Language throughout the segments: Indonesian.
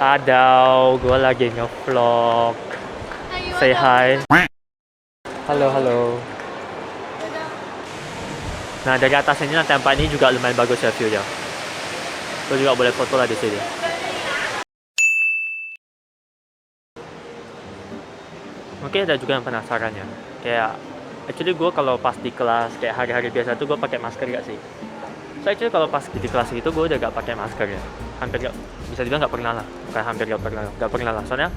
Adau, gue lagi nge-vlog. Say hi. Halo, halo. Nah, dari atas ini tempat ini juga lumayan bagus ya view-nya. Lo juga boleh foto lah di sini. Mungkin ada juga yang penasaran ya. Kayak, actually gue kalau pas di kelas kayak hari-hari biasa tuh gue pakai masker gak sih? So actually kalau pas di kelas itu gue udah gak pakai masker ya. Hampir gak, bisa dibilang gak pernah lah. Bukan hampir gak pernah lah. Soalnya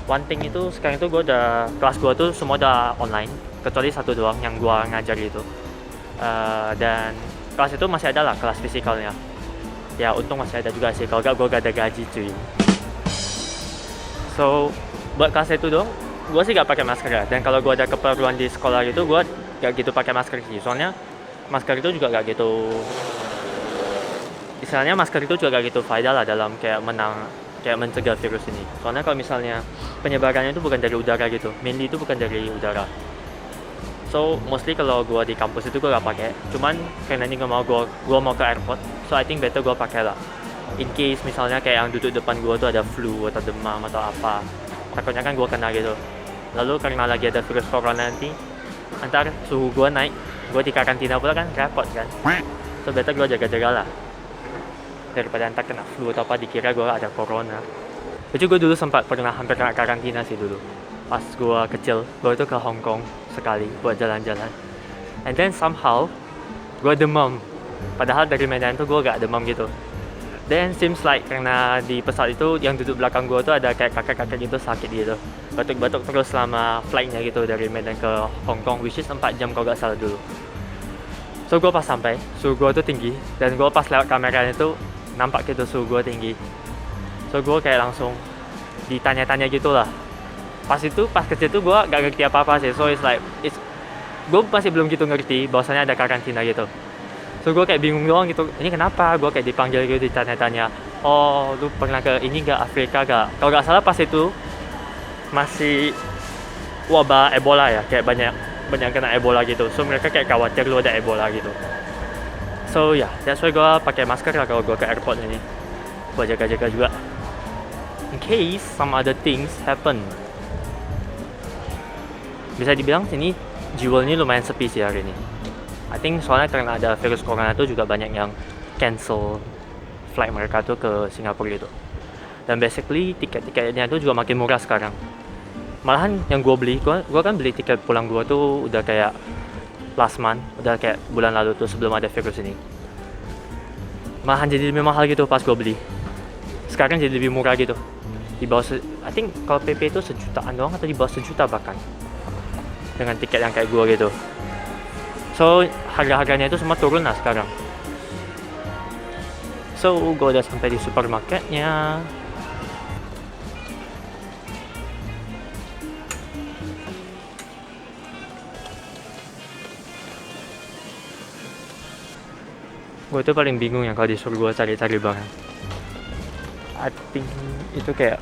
one thing itu sekarang itu gue udah, kelas gue tuh semua udah online. Kecuali satu doang yang gue ngajar itu. Dan kelas itu masih ada lah, kelas fisikalnya. Ya untung masih ada juga sih, kalau gak gue gak ada gaji cuy. So buat kelas itu dong, gue sih gak pakai masker ya. Dan kalau gue ada keperluan di sekolah gitu, gue gak gitu pakai masker sih. Soalnya masker itu juga gak gitu, istilahnya masker itu juga gak gitu faedah lah dalam kayak mencegah virus ini. Soalnya kalau misalnya penyebarannya itu bukan dari udara gitu, mainly itu bukan dari udara. So mostly kalau gue di kampus itu gue gak pakai. Cuman karena ini gue mau ke airport, so I think better gue pakai lah. In case misalnya kayak yang duduk depan gue tuh ada flu atau demam atau apa, takutnya kan gue kena gitu. Lalu karena lagi ada virus corona nanti, antar suhu gue naik, gue di karantina pula kan repot kan. So better gue jaga-jaga lah, daripada antar kena flu atau apa dikira gue ada corona. Jadi gue dulu sempat pernah hampir kena karantina sih dulu. Pas gue kecil, gue itu ke Hong Kong sekali buat jalan-jalan. And then somehow, gue demam. Padahal dari Medan tuh gue gak demam gitu. Then seems like karena di pesawat itu yang duduk belakang gue tuh ada kayak kakek-kakek gitu sakit gitu. Batuk-batuk terus selama flightnya gitu dari Medan ke Hong Kong, which is 4 jam kalau gak salah dulu. So gue pas sampai, suhu gue tuh tinggi. Dan gue pas lewat kameranya tuh nampak gitu suhu gue tinggi. So gue kayak langsung ditanya-tanya gitu lah. Pas kecil tuh gue gak ngerti apa-apa sih. So gue masih belum gitu ngerti bahwasanya ada karantina gitu. So gue kayak bingung doang gitu, ini kenapa? Gue kayak dipanggil gitu, ditanya-tanya, oh lu pernah ke ini gak, Afrika gak? Kalau gak salah pas itu masih wabah Ebola ya, kayak banyak kena Ebola gitu. So mereka kayak khawatir lu ada Ebola gitu. So yeah, that's why gue pakai masker lah kalau gue ke airport ini, buat jaga-jaga juga. In case some other things happen. Bisa dibilang sini Jewel ini lumayan sepi sih hari ini. I think soalnya karena ada virus corona itu juga banyak yang cancel flight mereka tuh ke Singapura gitu. Dan basically tiket-tiketnya tuh juga makin murah sekarang. Malahan yang gue beli, gue kan beli tiket pulang gue tuh udah kayak last month, udah kayak bulan lalu tuh sebelum ada virus ini. Malahan jadi lebih mahal gitu pas gue beli. Sekarang jadi lebih murah gitu. Di bawah, I think kalau PP itu sejutaan doang atau di bawah sejuta bahkan. Dengan tiket yang kayak gue gitu. So harga-harganya itu semua turun lah sekarang. So gue udah sampai di supermarketnya. Gue tuh paling bingung ya kalau disuruh gue cari-cari barang. I think itu kayak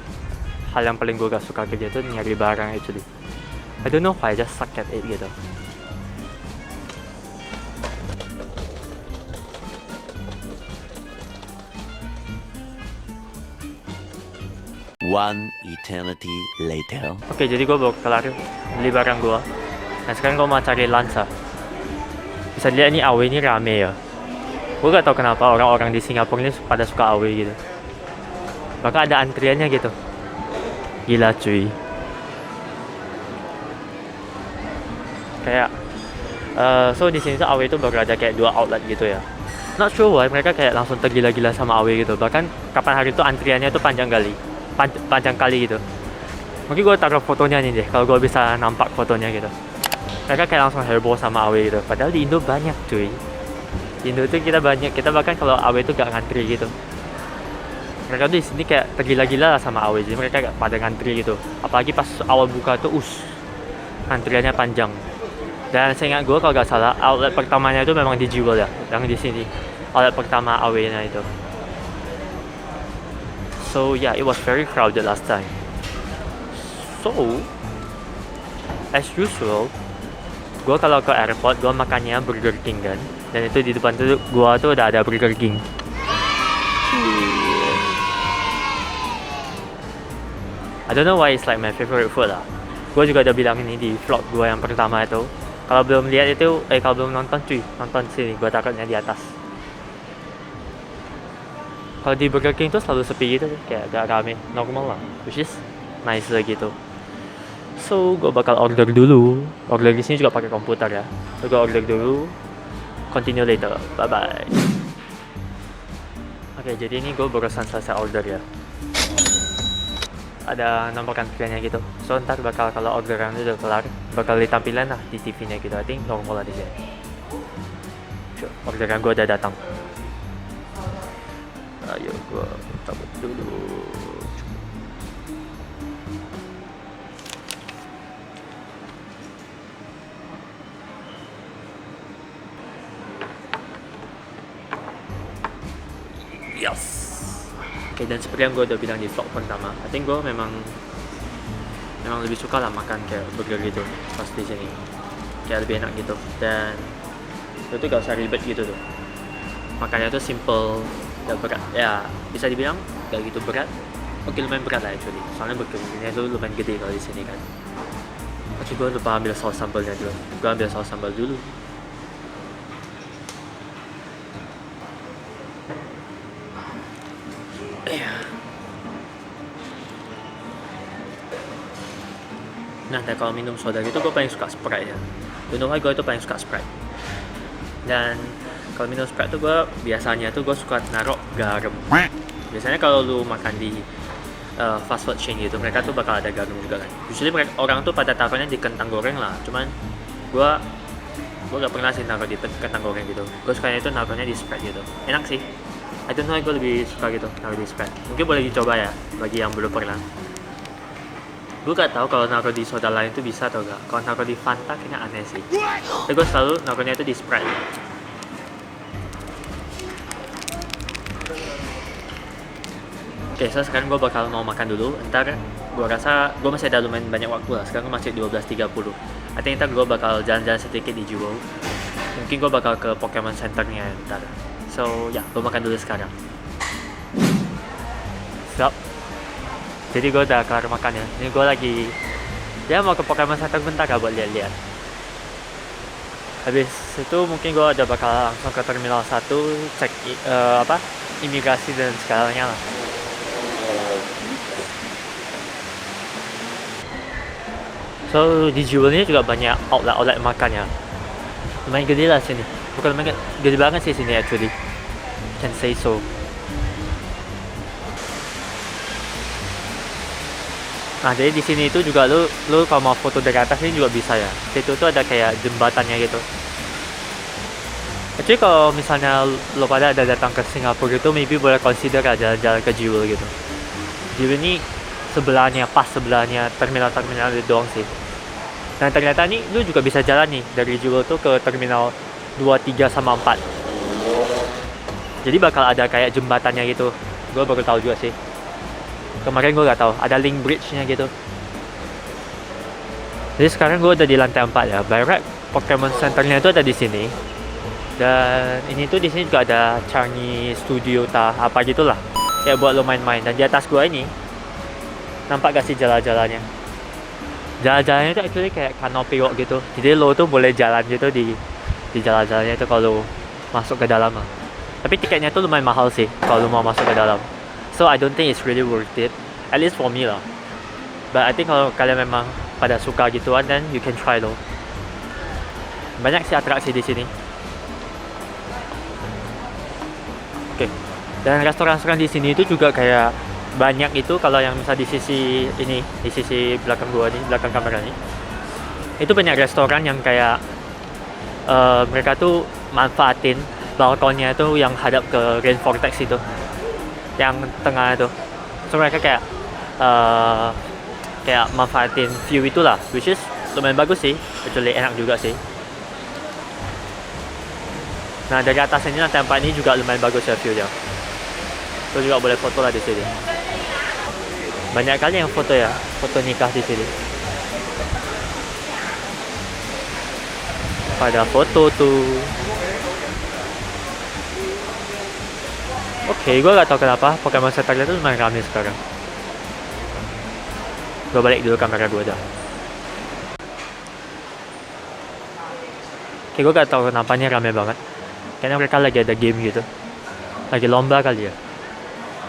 hal yang paling gue gak suka kerja tuh nyari barang actually. I don't know why, I just suck at it gitu. One eternity later. Oke, jadi gue baru kelar beli barang gue. Dan sekarang gue mau cari Lansa. Bisa dilihat ini AW ini rame ya. Gue gak tau kenapa orang-orang di Singapura ini pada suka AW gitu. Bahkan ada antriannya gitu. Gila cuy. Kayak so di sini tuh AW itu baru ada kayak 2 outlet gitu ya. Not sure why mereka kayak langsung tergila-gila sama AW gitu. Bahkan kapan hari itu antriannya tuh panjang kali gitu. Mungkin gue taruh fotonya nih deh, kalau gue bisa nampak fotonya gitu. Mereka kayak langsung heboh sama AW gitu. Padahal di Indo banyak cuy. Di Indo tuh kita bahkan kalau AW itu gak ngantri gitu. Mereka tuh di sini kayak tergila-gila lah sama AW, jadi mereka gak pada ngantri gitu. Apalagi pas awal buka tuh antriannya panjang. Dan seingat gue kalau gak salah outlet pertamanya itu memang di Jewel ya, yang di sini. Outlet pertama AW-nya itu. So yeah, it was very crowded last time. So as usual, gue kalau ke airport gue makannya Burger King kan. Dan itu di depan tuh gue tuh udah ada Burger King. I don't know why it's like my favorite food lah. Gue juga udah bilang ini di vlog gue yang pertama itu. Kalau belum lihat itu, kalau belum nonton cuy, nonton sini. Gue taruhnya di atas. Kalau di Burger King tuh selalu sepi gitu, kayak agak rame, normal lah, which is nice lah gitu. So gue bakal order dulu. Order di sini juga pakai komputer ya. So gue order dulu. Continue later. Bye bye. Oke, jadi ini gue barusan selesai order ya. Ada nomor antriannya gitu. So ntar bakal kalau orderan udah kelar, bakal ditampilin lah di TV-nya gitu. I think normal lah di sini. Sure, orderan gue udah datang. Ayo gue cabut dulu. Yes. Oke, dan seperti yang gue udah bilang di vlog pertama, I think gue memang lebih suka lah makan kayak burger gitu pas di sini, kayak lebih enak gitu, dan itu gak usah ribet gitu tuh. Makannya tuh simple, gak berat, ya bisa dibilang gak gitu berat. Oke, lumayan berat lah actually, soalnya burgernya tuh lumayan gede kalau di sini kan. Oke, gue lupa ambil saus sambalnya dulu. Gue ambil saus sambal dulu. Nah, dan kalau minum soda gitu gue paling suka Sprite ya. Don't know why gue itu paling suka Sprite. Dan kalau minum Sprite tuh gue biasanya tuh gue suka naruh garam. Biasanya kalau lu makan di fast food chain gitu, mereka tuh bakal ada garam juga kan. Usually mereka, orang tuh pada taruhnya di kentang goreng lah. Cuman gue gak pernah sih naruh di kentang goreng gitu. Gue sukanya itu naruhnya di Sprite gitu. Enak sih. I don't know why gue lebih suka gitu naruh di Sprite. Mungkin boleh dicoba ya bagi yang belum pernah. Gue gak tahu kalau naruh di soda lain itu bisa atau gak. Kalau naruh di Fanta kayaknya aneh sih. Tapi gue selalu naruhnya itu di Sprite. Oke, so sekarang gue bakal mau makan dulu. Ntar gue rasa gue masih ada lumayan banyak waktu lah. Sekarang gue masih 12.30. I think ntar gue bakal jalan-jalan sedikit di Jewel. Mungkin gue bakal ke Pokemon Center-nya ntar. So ya, gue makan dulu sekarang. Stop. Jadi gue udah kelar makan ya. Ini gue lagi mau ke Pokemon Center bentar gak buat lihat-lihat. Habis itu mungkin gue udah bakal langsung ke Terminal 1 cek imigrasi dan segalanya lah. So di Jewel ini juga banyak outlet makan ya. Lumayan gede lah sini. Bukan lumayan gede banget sih sini actually. Can say so. Nah, jadi di sini itu juga lu kalau mau foto dari atas ini juga bisa ya. Situ tuh ada kayak jembatannya gitu. Jadi kalau misalnya lo pada ada datang ke Singapura gitu, maybe boleh consider jalan-jalan ke Jewel gitu. Jewel ini pas sebelahnya terminal itu doang sih. Dan ternyata nih lu juga bisa jalan nih dari Jewel tuh ke terminal 2, 3 sama 4. Jadi bakal ada kayak jembatannya gitu. Gue baru tahu juga sih. Kemarin gue gak tahu ada link bridge-nya gitu. Jadi sekarang gue udah di lantai 4 ya. By right, Pokemon Center-nya itu ada di sini. Dan ini tuh di sini juga ada Changi Studio apa gitulah. Kayak buat lo main-main. Dan di atas gue ini nampak gak sih jalan-jalannya? Jalan-jalannya itu actually kayak canopy walk gitu. Jadi lo tuh boleh jalan gitu di jalan-jalannya itu kalau masuk ke dalam lah. Tapi tiketnya tuh lumayan mahal sih kalau lo mau masuk ke dalam. So I don't think it's really worth it, at least for me lah. But I think kalau kalian memang pada suka gituan, then you can try loh. Banyak sih atraksi di sini. Oke. Dan restoran-restoran di sini itu juga kayak banyak itu kalau yang misal di sisi ini, di sisi belakang gua nih, belakang kamera nih. Itu banyak restoran yang kayak mereka tuh manfaatin balkonnya itu yang hadap ke Rain Vortex itu. Yang tengah itu, so mereka kayak manfaatin view itulah, which is lumayan bagus sih, actually enak juga sih. Nah dari atas ini lantai 4 ini juga lumayan bagus ya view-nya. So juga boleh foto lah di sini. Banyak kali yang foto ya, foto nikah di sini. Pada foto tuh. Oke, gue gak tau kenapa Pokemon Center itu lumayan ramai sekarang. Gue balik dulu kamera gue dah. Oke, gue gak tau kenapa nih rame banget. Kayaknya mereka lagi ada game gitu. Lagi lomba kali ya.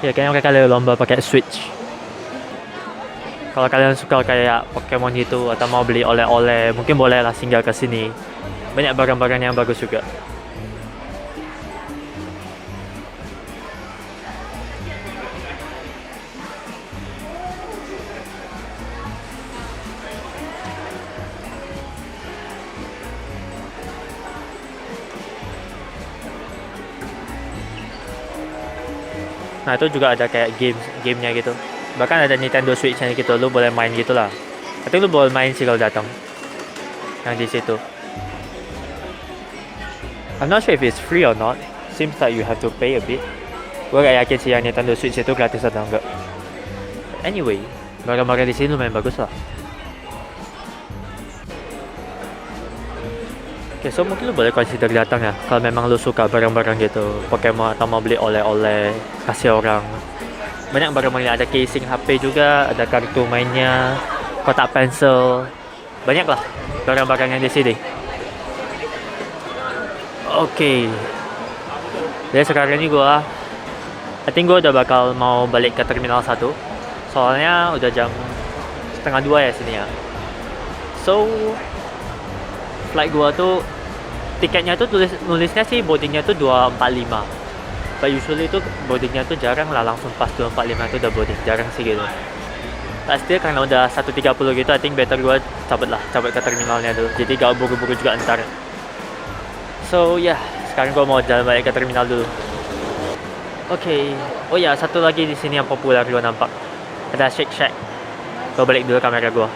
Ya kayaknya mereka lagi lomba pakai Switch. Kalau kalian suka kayak Pokemon gitu atau mau beli oleh-oleh, mungkin boleh lah singgah ke sini. Banyak barang-barang yang bagus juga. Nah itu juga ada kayak gamenya gitu. Bahkan ada Nintendo Switch-nya gitu, lu boleh main gitu lah. I think lu boleh main sih kalau datang. Yang di situ. I'm not sure if it's free or not. Seems like you have to pay a bit. Gue gak yakin sih yang Nintendo Switch itu gratis atau enggak. Anyway, barang-barang di sini lumayan bagus lah. Oke, so mungkin lu boleh consider datang ya kalau memang lu suka barang-barang gitu, Pokemon atau mau beli oleh-oleh kasih orang. Banyak barang-barang, ada casing HP juga, ada kartu mainnya, kotak pensil, banyak lah barang-barang yang di sini. Oke, jadi sekarang ini I think gue udah bakal mau balik ke Terminal 1. Soalnya udah jam 1:30 ya sini ya. So flight gua tuh tiketnya tuh nulisnya sih boardingnya tuh 2:45. But usually tuh boardingnya tuh jarang lah langsung pas 2:45 itu udah boarding, jarang sih gitu. But still karena udah 1:30 gitu, I think better gua cabut ke terminalnya dulu. Jadi gak buru-buru juga ntar. So yeah, sekarang gua mau jalan balik ke terminal dulu. Oke. Oh ya, satu lagi di sini yang populer gua nampak. Ada Shake Shack. Gua balik dulu kamera gua.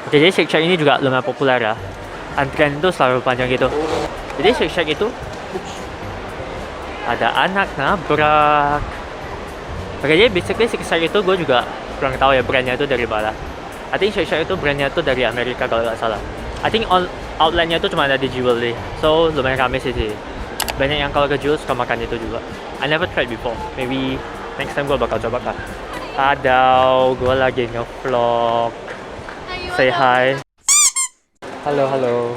Oke, jadi Shake Shack ini juga lumayan populer ya. Antrian itu selalu panjang gitu. Jadi Shake Shack itu ada anak nabrak. Oke, jadi basically Shake Shack itu gue juga kurang tahu ya brandnya itu dari mana. I think Shake Shack itu brandnya itu dari Amerika kalau nggak salah. I think outletnya itu cuma ada di Jewelry. So lumayan rame sih. Banyak yang kalau ke Jewel suka makan itu juga. I never tried before. Maybe next time gue bakal coba kan. Adau, gue lagi nge-vlog. Say hi. Halo.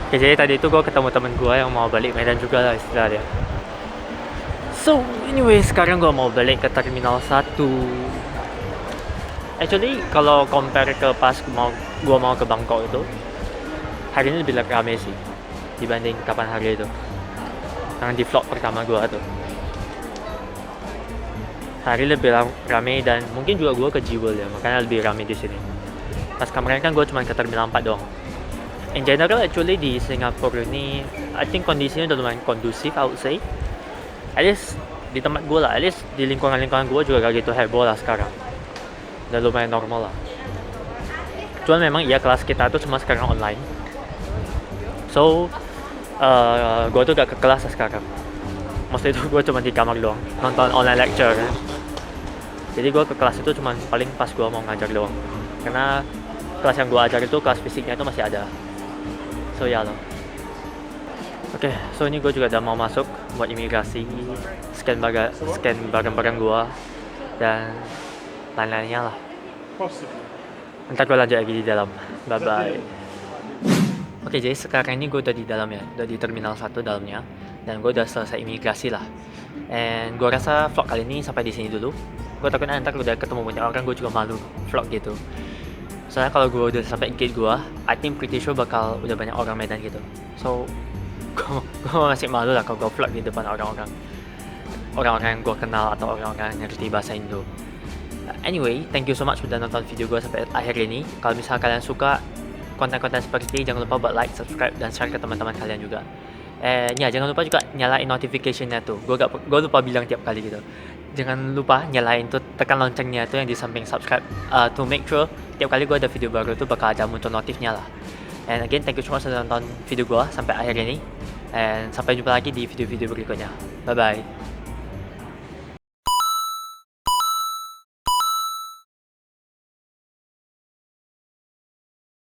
Oke, jadi tadi itu gue ketemu temen gue yang mau balik Medan juga lah istilahnya. So anyway, sekarang gue mau balik ke Terminal 1. Actually kalau compare ke pas gue mau ke Bangkok itu, hari ini lebih rame sih dibanding kapan hari itu yang di vlog pertama gue tuh. Hari lebih rame dan mungkin juga gue ke Jewel ya, makanya lebih rame di sini. Pas kemarin kan gue cuma ke Terminal 4 doang. In general actually di Singapura ini I think kondisinya udah lumayan kondusif, I would say. At least di tempat gue lah, at least di lingkungan gue juga gak gitu heboh lah sekarang. Udah lumayan normal lah. Cuman memang iya kelas kita tuh cuma sekarang online. So gue tuh gak ke kelas sekarang. Maksudnya itu gue cuma di kamar doang, nonton online lecture. Jadi gue ke kelas itu cuma paling pas gue mau ngajar doang. Karena kelas yang gue ajar itu kelas fisiknya itu masih ada. So ya loh. Oke, so ini gue juga udah mau masuk buat imigrasi, scan barang-barang gue dan lain-lainnya lah. Ntar gue lanjut lagi di dalam. Bye bye. Oke, jadi sekarang ini gue udah di dalam ya, udah di Terminal 1 dalamnya, dan gue udah selesai imigrasi lah. And gue rasa vlog kali ini sampai di sini dulu. Gue takutnya ntar udah ketemu banyak orang, gue juga malu vlog gitu. Soalnya kalau gue udah sampai gate gue, I think pretty sure bakal udah banyak orang Medan gitu. So, gue masih malu lah kalau gue vlog di depan orang-orang yang gue kenal atau orang-orang yang ngerti bahasa Indo. Anyway, thank you so much udah nonton video gue sampai akhir ini. Kalau misalnya kalian suka konten-konten seperti ini, jangan lupa buat like, subscribe, dan share ke teman-teman kalian juga. Ya, jangan lupa juga nyalain notification-nya tuh. Gue lupa bilang tiap kali gitu. Jangan lupa nyalain tuh, tekan loncengnya tuh yang di samping subscribe to make sure tiap kali gue ada video baru tuh bakal ada muncul notifnya lah. And again, thank you so much udah nonton video gue sampai akhir ini. And sampai jumpa lagi di video-video berikutnya. Bye bye.